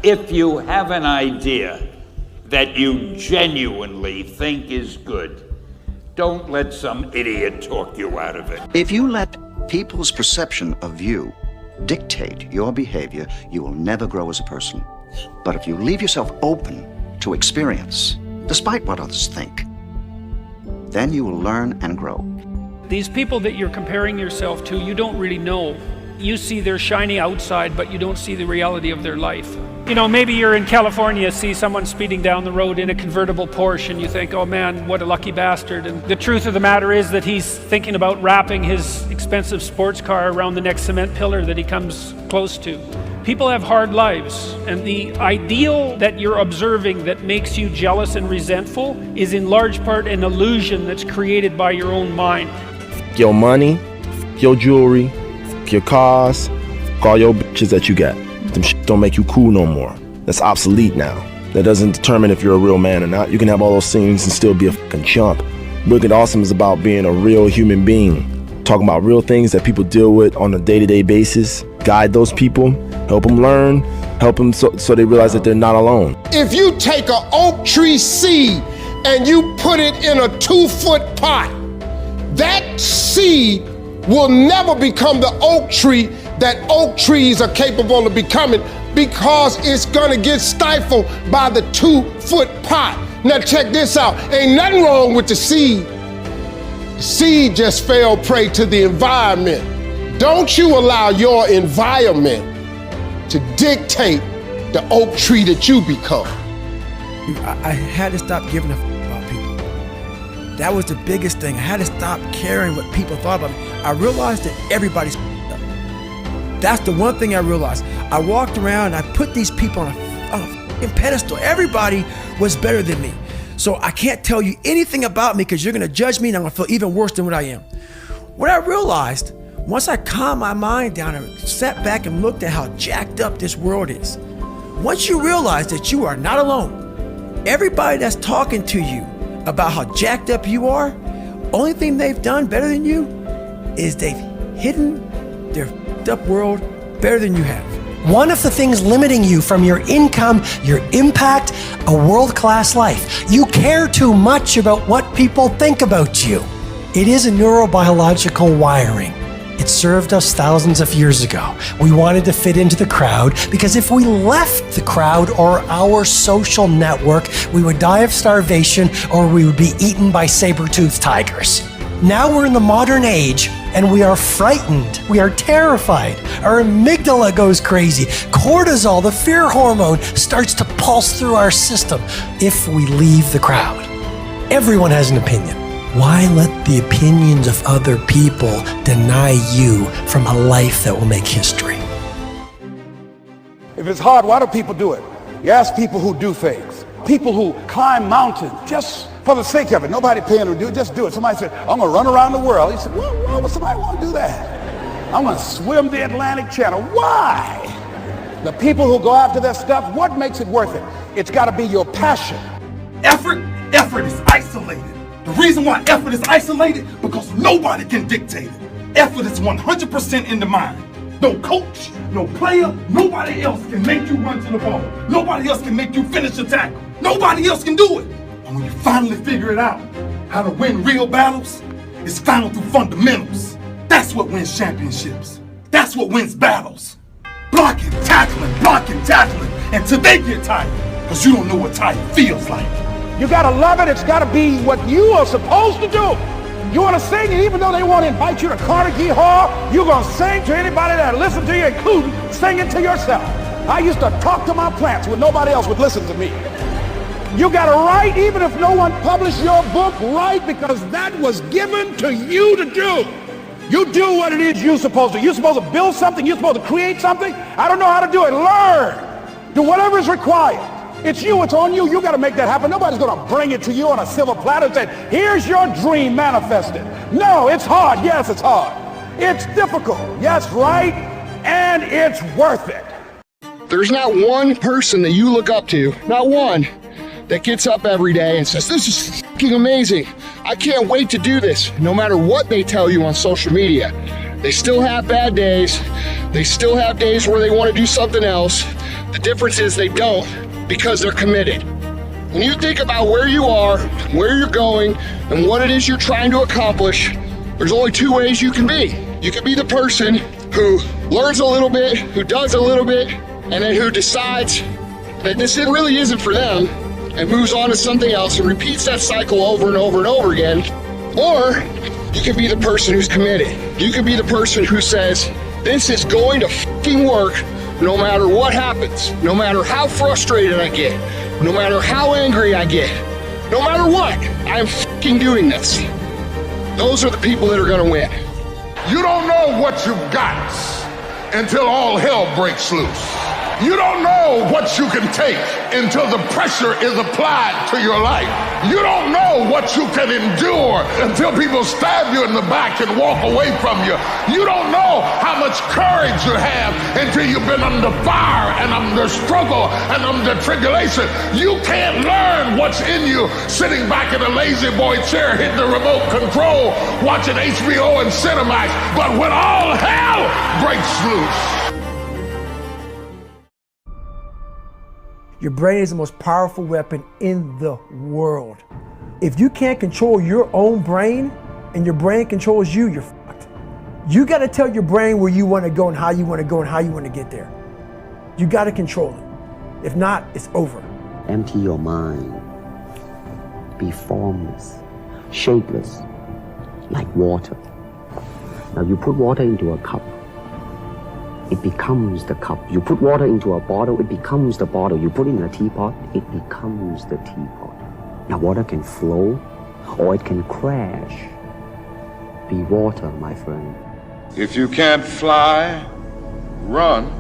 If you have an idea that you genuinely think is good, don't let some idiot talk you out of it. If you let people's perception of you dictate your behavior, you will never grow as a person. But if you leave yourself open to experience, despite what others think, then you will learn and grow. These people that you're comparing yourself to, you don't really know. You see their shiny outside, but you don't see the reality of their life. You know, maybe you're in California, see someone speeding down the road in a convertible Porsche, and you think, oh man, what a lucky bastard. And the truth of the matter is that he's thinking about wrapping his expensive sports car around the next cement pillar that he comes close to. People have hard lives, and the ideal that you're observing that makes you jealous and resentful is in large part an illusion that's created by your own mind. Your money, your jewelry, your cars, all your bitches that you got. Them shit don't make you cool no more. That's obsolete now. That doesn't determine if you're a real man or not. You can have all those things and still be a fucking chump. Wicked Awesome is about being a real human being. Talking about real things that people deal with on a day-to-day basis. Guide those people, help them learn, help them so they realize that they're not alone. If you take an oak tree seed and you put it in a 2-foot pot, that seed will never become the oak tree that oak trees are capable of becoming, because it's gonna get stifled by the 2-foot pot. Now check this out, ain't nothing wrong with the seed. The seed just fell prey to the environment. Don't you allow your environment to dictate the oak tree that you become. I had to stop giving a about people. That was the biggest thing. I had to stop caring what people thought about me. I realized that everybody's up. That's the one thing I realized. I walked around and I put these people on a pedestal. Everybody was better than me. So I can't tell you anything about me because you're gonna judge me and I'm gonna feel even worse than what I am. What I realized, once I calmed my mind down and sat back and looked at how jacked up this world is, once you realize that you are not alone, everybody that's talking to you about how jacked up you are, only thing they've done better than you is they've hidden their up world better than you have. One of the things limiting you from your income, your impact, a world-class life. You care too much about what people think about you. It is a neurobiological wiring. It served us thousands of years ago. We wanted to fit into the crowd because if we left the crowd or our social network, we would die of starvation or we would be eaten by saber-toothed tigers. Now we're in the modern age and we are frightened. We are terrified. Our amygdala goes crazy. Cortisol, the fear hormone, starts to pulse through our system if we leave the crowd. Everyone has an opinion. Why let the opinions of other people deny you from a life that will make history? If it's hard, why do people do it? You ask people who do things. People who climb mountains just for the sake of it. Nobody paying them to do it, just do it. Somebody said, I'm gonna run around the world. He said, why would somebody want to do that? I'm gonna swim the Atlantic Channel. Why? The people who go after that stuff, what makes it worth it? It's gotta be your passion. Effort is isolated. The reason why effort is isolated, because nobody can dictate it. Effort is 100% in the mind. No coach, no player, nobody else can make you run to the ball. Nobody else can make you finish a tackle. Nobody else can do it. And when you finally figure it out, how to win real battles, it's found through fundamentals. That's what wins championships. That's what wins battles. Blocking, tackling, until they get tired. Because you don't know what tired feels like. You gotta love it. It's gotta be what you are supposed to do. You wanna sing, and even though they wanna invite you to Carnegie Hall, you're gonna sing to anybody that listens to you, including singing to yourself. I used to talk to my plants when nobody else would listen to me. You gotta write, even if no one published your book, write, because that was given to you to do. You do what it is you're supposed to. You're supposed to build something, you're supposed to create something. I don't know how to do it. Learn. Do whatever is required. It's you, it's on you. You got to make that happen. Nobody's going to bring it to you on a silver platter and say, here's your dream manifested. No, it's hard. Yes, it's hard. It's difficult. Yes, right. And it's worth it. There's not one person that you look up to, not one, that gets up every day and says, this is fucking amazing. I can't wait to do this. No matter what they tell you on social media. They still have bad days. They still have days where they want to do something else. The difference is they don't because they're committed. When you think about where you are, where you're going, and what it is you're trying to accomplish, there's only two ways you can be. You can be the person who learns a little bit, who does a little bit, and then who decides that this really isn't for them and moves on to something else and repeats that cycle over and over and over again. Or you can be the person who's committed. You can be the person who says, this is going to fucking work no matter what happens, no matter how frustrated I get, no matter how angry I get, no matter what, I'm fucking doing this. Those are the people that are gonna win. You don't know what you've got until all hell breaks loose. You don't know what you can take until the pressure is applied to your life. You don't know what you can endure until people stab you in the back and walk away from you. You don't know how much courage you have until you've been under fire and under struggle and under tribulation. You can't learn what's in you sitting back in a lazy boy chair hitting the remote control watching HBO and Cinemax. But when all hell breaks loose, Your brain is the most powerful weapon in the world. If you can't control your own brain and your brain controls you, you're fucked. You gotta tell your brain where you wanna go and how you wanna go and how you wanna get there. You gotta control it. If not, it's over. Empty your mind. Be formless, shapeless, like water. Now you put water into a cup, it becomes the cup. You put water into a bottle, it becomes the bottle. You put it in a teapot, it becomes the teapot. Now water can flow or it can crash. Be water, my friend. If you can't fly, run.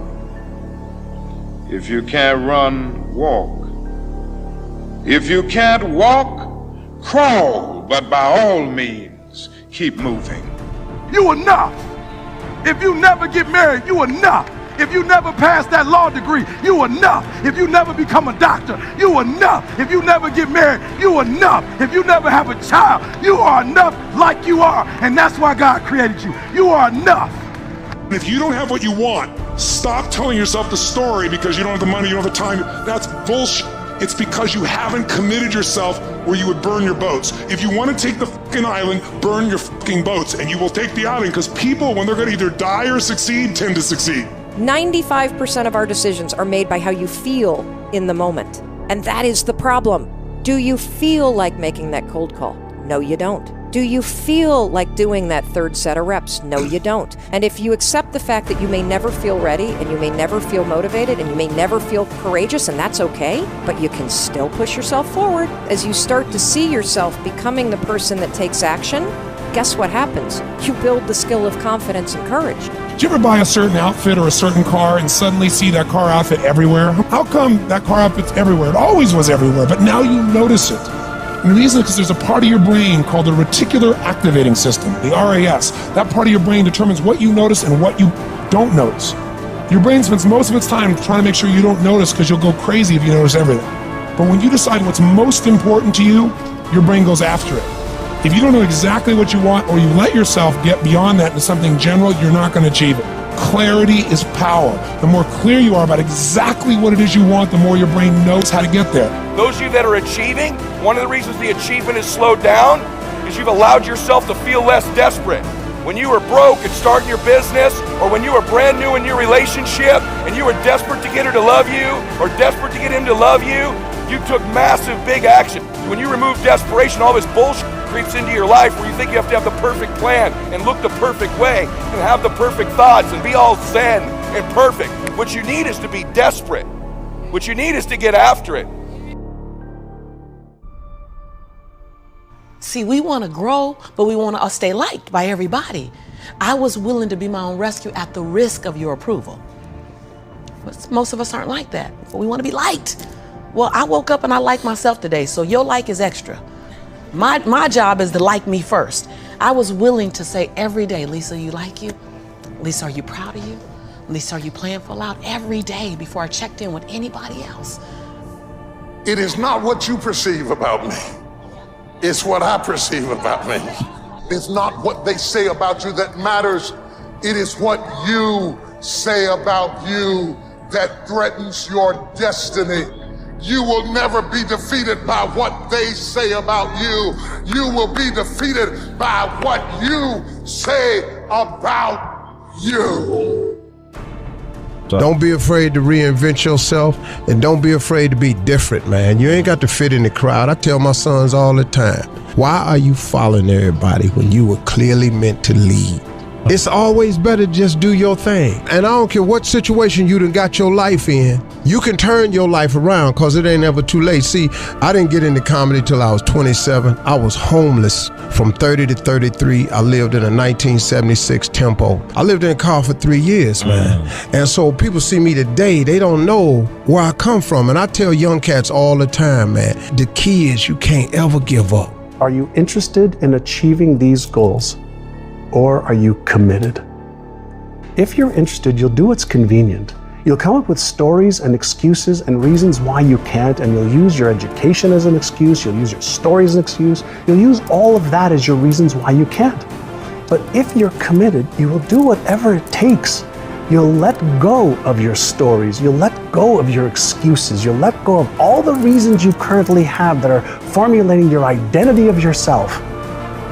If you can't run, walk. If you can't walk, crawl. But by all means, keep moving. you enough. If you never get married, you enough. If you never pass that law degree, you enough. If you never become a doctor, you enough. If you never get married, you enough. If you never have a child, you are enough like you are. And that's why God created you. You are enough. If you don't have what you want, stop telling yourself the story because you don't have the money, you don't have the time. That's bullshit. It's because you haven't committed yourself where you would burn your boats. If you want to take the fucking island, burn your fucking boats, and you will take the island because people, when they're going to either die or succeed, tend to succeed. 95% of our decisions are made by how you feel in the moment. And that is the problem. Do you feel like making that cold call? No, you don't. Do you feel like doing that third set of reps? No, you don't. And if you accept the fact that you may never feel ready and you may never feel motivated and you may never feel courageous, and that's okay, but you can still push yourself forward. As you start to see yourself becoming the person that takes action, guess what happens? You build the skill of confidence and courage. Did you ever buy a certain outfit or a certain car and suddenly see that car outfit everywhere? How come that car outfit's everywhere? It always was everywhere, but now you notice it. And the reason is because there's a part of your brain called the reticular activating system, the RAS. That part of your brain determines what you notice and what you don't notice. Your brain spends most of its time trying to make sure you don't notice because you'll go crazy if you notice everything. But when you decide what's most important to you, your brain goes after it. If you don't know exactly what you want or you let yourself get beyond that into something general, you're not going to achieve it. Clarity is power. The more clear you are about exactly what it is you want, the more your brain knows how to get there. Those of you that are achieving, one of the reasons the achievement is slowed down is you've allowed yourself to feel less desperate. When you were broke and starting your business, or when you were brand new in your relationship and you were desperate to get her to love you or desperate to get him to love you, you took massive big action. When you remove desperation, all this bullshit creeps into your life where you think you have to have the perfect plan and look the perfect way and have the perfect thoughts and be all zen and perfect. What you need is to be desperate. What you need is to get after it. See, we want to grow, but we want to stay liked by everybody. I was willing to be my own rescue at the risk of your approval. But most of us aren't like that. We want to be liked. Well, I woke up and I like myself today, so your like is extra. My job is to like me first. I was willing to say every day, Lisa, you like you? Lisa, are you proud of you? Lisa, are you playing full out? Every day before I checked in with anybody else. It is not what you perceive about me. It's what I perceive about me. It's not what they say about you that matters. It is what you say about you that threatens your destiny. You will never be defeated by what they say about you. You will be defeated by what you say about you. Don't be afraid to reinvent yourself, and don't be afraid to be different, man. You ain't got to fit in the crowd. I tell my sons all the time, why are you following everybody when you were clearly meant to lead? It's always better to just do your thing. And I don't care what situation you done got your life in, you can turn your life around, because it ain't ever too late. See, I didn't get into comedy till I was 27. I was homeless from 30 to 33. I lived in a 1976 Tempo. I lived in a car for 3 years, man. And so people see me today, they don't know where I come from. And I tell young cats all the time, man, the key is you can't ever give up. Are you interested in achieving these goals? Or are you committed? If you're interested, you'll do what's convenient. You'll come up with stories and excuses and reasons why you can't, and you'll use your education as an excuse, you'll use your stories as an excuse, you'll use all of that as your reasons why you can't. But if you're committed, you will do whatever it takes. You'll let go of your stories, you'll let go of your excuses, you'll let go of all the reasons you currently have that are formulating your identity of yourself.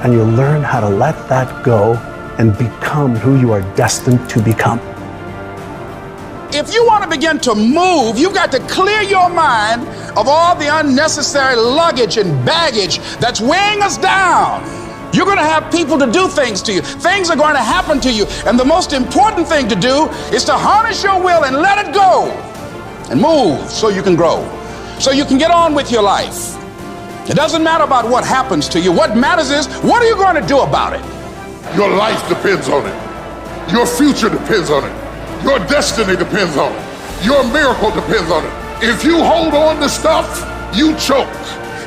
And you'll learn how to let that go and become who you are destined to become. If you want to begin to move, you've got to clear your mind of all the unnecessary luggage and baggage that's weighing us down. You're going to have people to do things to you. Things are going to happen to you. And the most important thing to do is to harness your will and let it go and move so you can grow, so you can get on with your life. It doesn't matter about what happens to you. What matters is, what are you going to do about it? Your life depends on it. Your future depends on it. Your destiny depends on it. Your miracle depends on it. If you hold on to stuff, you choke.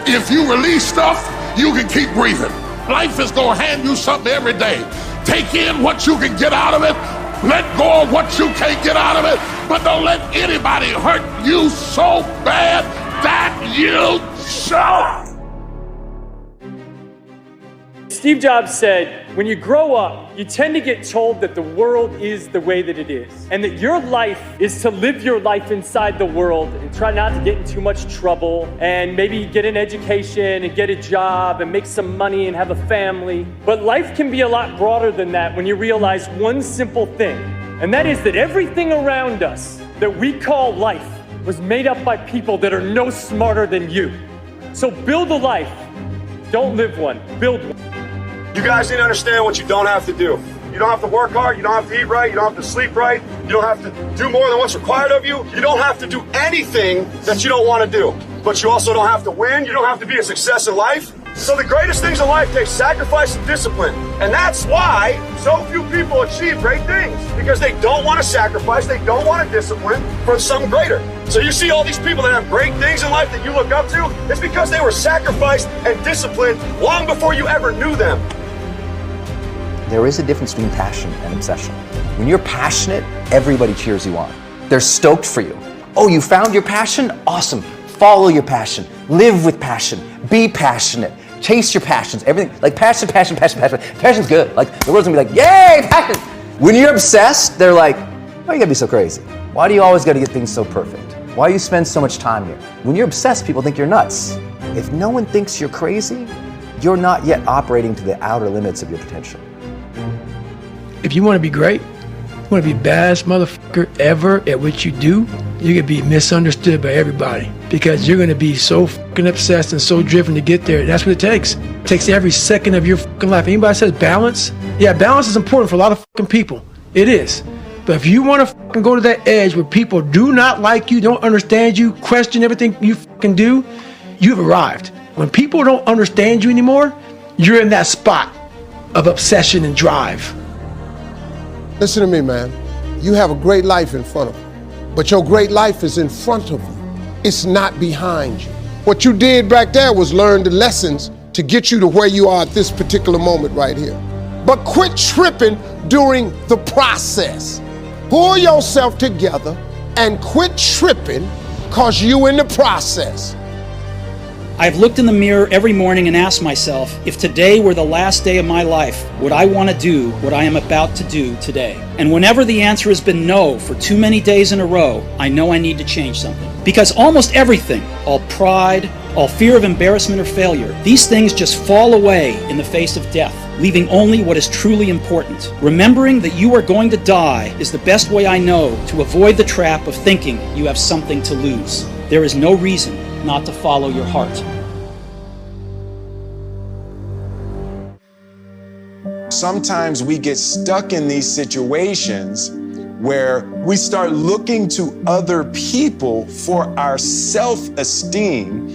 If you release stuff, you can keep breathing. Life is going to hand you something every day. Take in what you can get out of it. Let go of what you can't get out of it. But don't let anybody hurt you so bad that you choke. Steve Jobs said, when you grow up, you tend to get told that the world is the way that it is, and that your life is to live your life inside the world and try not to get in too much trouble and maybe get an education and get a job and make some money and have a family. But life can be a lot broader than that when you realize one simple thing, and that is that everything around us that we call life was made up by people that are no smarter than you. So build a life. Don't live one, build one. You guys need to understand what you don't have to do. You don't have to work hard, you don't have to eat right, you don't have to sleep right, you don't have to do more than what's required of you. You don't have to do anything that you don't want to do. But you also don't have to win, you don't have to be a success in life. So the greatest things in life take sacrifice and discipline. And that's why so few people achieve great things. Because they don't want to sacrifice, they don't want to discipline for something greater. So you see all these people that have great things in life that you look up to, it's because they were sacrificed and disciplined long before you ever knew them. There is a difference between passion and obsession. When you're passionate, everybody cheers you on. They're stoked for you. Oh, you found your passion? Awesome. Follow your passion. Live with passion. Be passionate. Chase your passions. Everything. Like passion. Passion's good. Like the world's gonna be like, yay, passion. When you're obsessed, they're like, why you gotta be so crazy? Why do you always gotta get things so perfect? Why do you spend so much time here? When you're obsessed, people think you're nuts. If no one thinks you're crazy, you're not yet operating to the outer limits of your potential. If you want to be great, you want to be the baddest motherfucker ever at what you do, you're going to be misunderstood by everybody because you're going to be so fucking obsessed and so driven to get there. That's what it takes. It takes every second of your fucking life. Anybody says balance? Yeah, balance is important for a lot of fucking people. It is. But if you want to fucking go to that edge where people do not like you, don't understand you, question everything you fucking do, you've arrived. When people don't understand you anymore, you're in that spot of obsession and drive. Listen to me, man. You have a great life in front of you, but your great life is in front of you. It's not behind you. What you did back there was learn the lessons to get you to where you are at this particular moment right here. But quit tripping during the process. Pull yourself together and quit tripping because you in the process. I've looked in the mirror every morning and asked myself, if today were the last day of my life, would I want to do what I am about to do today? And whenever the answer has been no for too many days in a row, I know I need to change something. Because almost everything, all pride, all fear of embarrassment or failure, these things just fall away in the face of death, leaving only what is truly important. Remembering that you are going to die is the best way I know to avoid the trap of thinking you have something to lose. There is no reason not to follow your heart. Sometimes we get stuck in these situations where we start looking to other people for our self-esteem,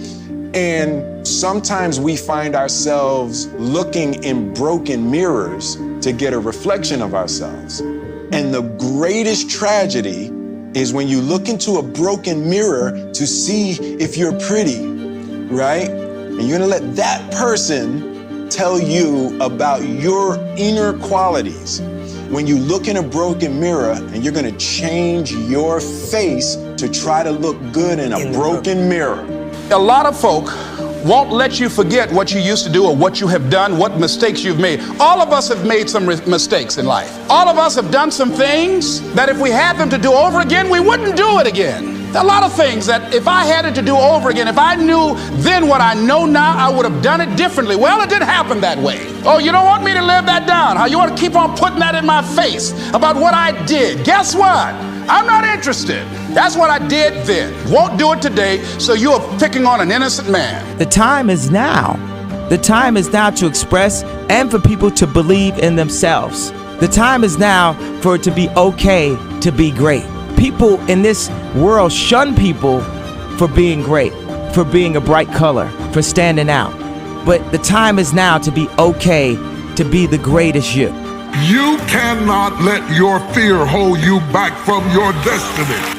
and sometimes we find ourselves looking in broken mirrors to get a reflection of ourselves. And the greatest tragedy is when you look into a broken mirror to see if you're pretty, right? And you're gonna let that person tell you about your inner qualities. When you look in a broken mirror and you're gonna change your face to try to look good in a broken mirror. A lot of folk won't let you forget what you used to do or what you have done, what mistakes you've made. All of us have made some mistakes in life. All of us have done some things that if we had them to do over again, we wouldn't do it again. A lot of things that if I had it to do over again, if I knew then what I know now, I would have done it differently. Well, it didn't happen that way. Oh, you don't want me to live that down? How you want to keep on putting that in my face about what I did? Guess what? I'm not interested. That's what I did then. Won't do it today, so you are picking on an innocent man. The time is now. The time is now to express and for people to believe in themselves. The time is now for it to be okay to be great. People in this world shun people for being great, for being a bright color, for standing out. But the time is now to be okay to be the greatest you. You cannot let your fear hold you back from your destiny.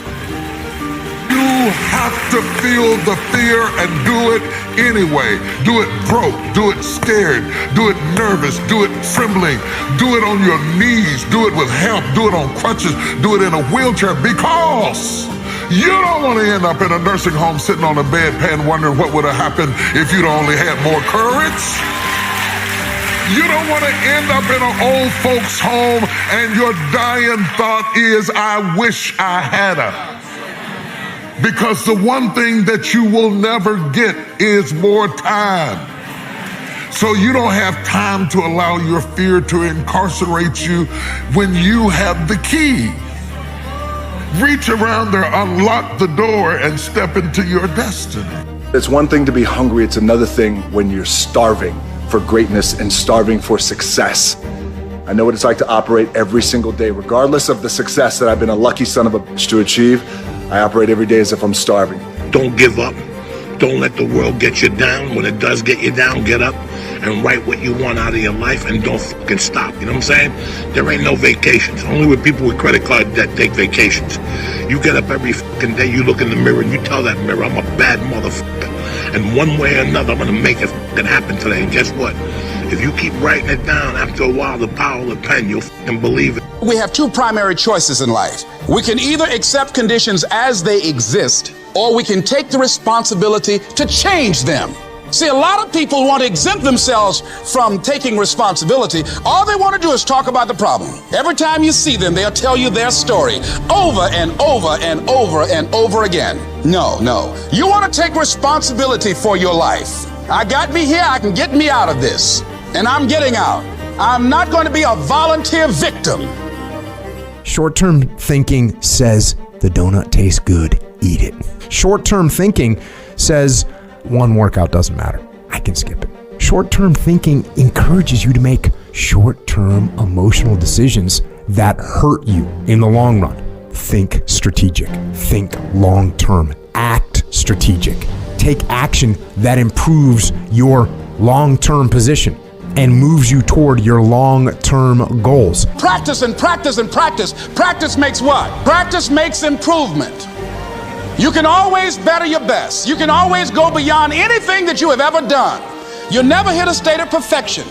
You have to feel the fear and do it anyway. Do it broke, do it scared, do it nervous, do it trembling, do it on your knees, do it with help, do it on crutches, do it in a wheelchair, because you don't want to end up in a nursing home sitting on a bedpan wondering what would have happened if you'd only had more courage. You don't want to end up in an old folks home and your dying thought is, I wish I had her. Because the one thing that you will never get is more time. So you don't have time to allow your fear to incarcerate you when you have the key. Reach around there, unlock the door, and step into your destiny. It's one thing to be hungry, it's another thing when you're starving for greatness and starving for success. I know what it's like to operate every single day, regardless of the success that I've been a lucky son of a bitch to achieve. I operate every day as if I'm starving. Don't give up. Don't let the world get you down. When it does get you down, get up and write what you want out of your life and don't fucking stop. You know what I'm saying? There ain't no vacations. Only with people with credit card debt take vacations. You get up every fucking day, you look in the mirror and you tell that mirror, I'm a bad motherfucker. And one way or another, I'm gonna make it fucking happen today. And guess what? If you keep writing it down, after a while, the power of the pen, you'll fucking believe it. We have two primary choices in life. We can either accept conditions as they exist, or we can take the responsibility to change them. See, a lot of people want to exempt themselves from taking responsibility. All they want to do is talk about the problem. Every time you see them, they'll tell you their story over and over and over and over again. No. You want to take responsibility for your life. I got me here, I can get me out of this. And I'm getting out. I'm not going to be a volunteer victim. Short-term thinking says the donut tastes good, eat it. Short-term thinking says one workout doesn't matter, I can skip it. Short-term thinking encourages you to make short-term emotional decisions that hurt you in the long run. Think strategic, think long-term, act strategic. Take action that improves your long-term position and moves you toward your long-term goals. Practice and practice and practice. Practice makes what? Practice makes improvement. You can always better your best. You can always go beyond anything that you have ever done. You'll never hit a state of perfection.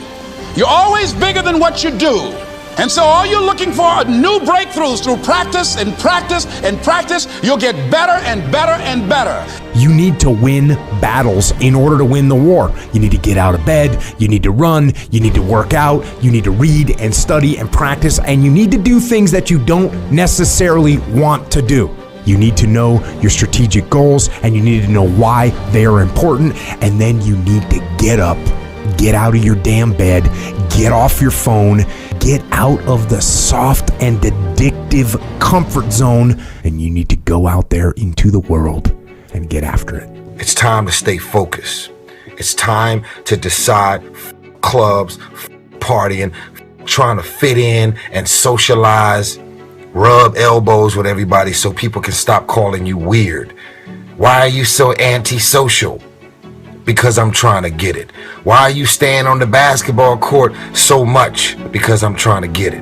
You're always bigger than what you do. And so all you're looking for are new breakthroughs through practice and practice and practice. You'll get better and better and better. You need to win battles in order to win the war. You need to get out of bed, you need to run, you need to work out, you need to read and study and practice, and you need to do things that you don't necessarily want to do. You need to know your strategic goals, and you need to know why they are important, and then you need to get up, get out of your damn bed, get off your phone, get out of the soft and addictive comfort zone, and you need to go out there into the world and get after it. It's time to stay focused. It's time to decide clubs, partying, trying to fit in and socialize, rub elbows with everybody so people can stop calling you weird. Why are you so antisocial? Because I'm trying to get it. Why are you staying on the basketball court so much? Because I'm trying to get it.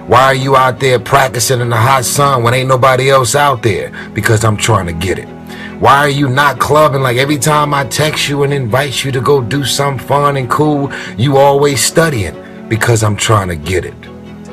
Why are you out there practicing in the hot sun when ain't nobody else out there? Because I'm trying to get it. Why are you not clubbing? Like every time I text you and invite you to go do something fun and cool, you always studying? Because I'm trying to get it.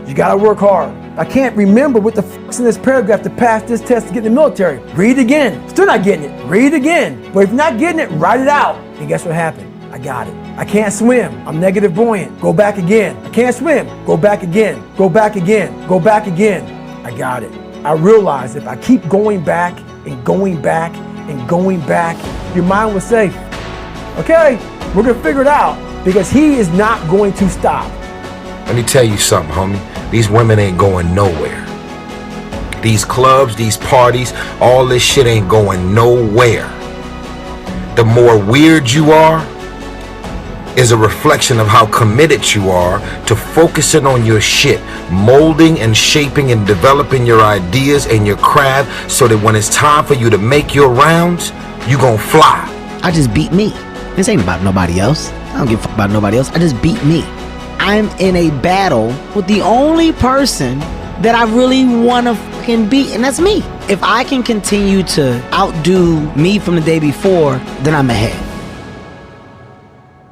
You gotta work hard. I can't remember what the fuck's in this paragraph to pass this test to get in the military. Read again. Still not getting it. Read again. But if you're not getting it, write it out. And guess what happened? I got it. I can't swim. I'm negative buoyant. Go back again. I can't swim. Go back again. Go back again. Go back again. I got it. I realized if I keep going back and going back and going back, your mind will say, okay, we're gonna figure it out, because he is not going to stop. Let me tell you something, homie. These women ain't going nowhere. These clubs, these parties, all this shit ain't going nowhere. The more weird you are is a reflection of how committed you are to focusing on your shit, molding and shaping and developing your ideas and your craft so that when it's time for you to make your rounds, you gon' fly. I just beat me. This ain't about nobody else. I don't give a fuck about nobody else. I just beat me. I'm in a battle with the only person that I really want to fucking beat, and that's me. If I can continue to outdo me from the day before, then I'm ahead.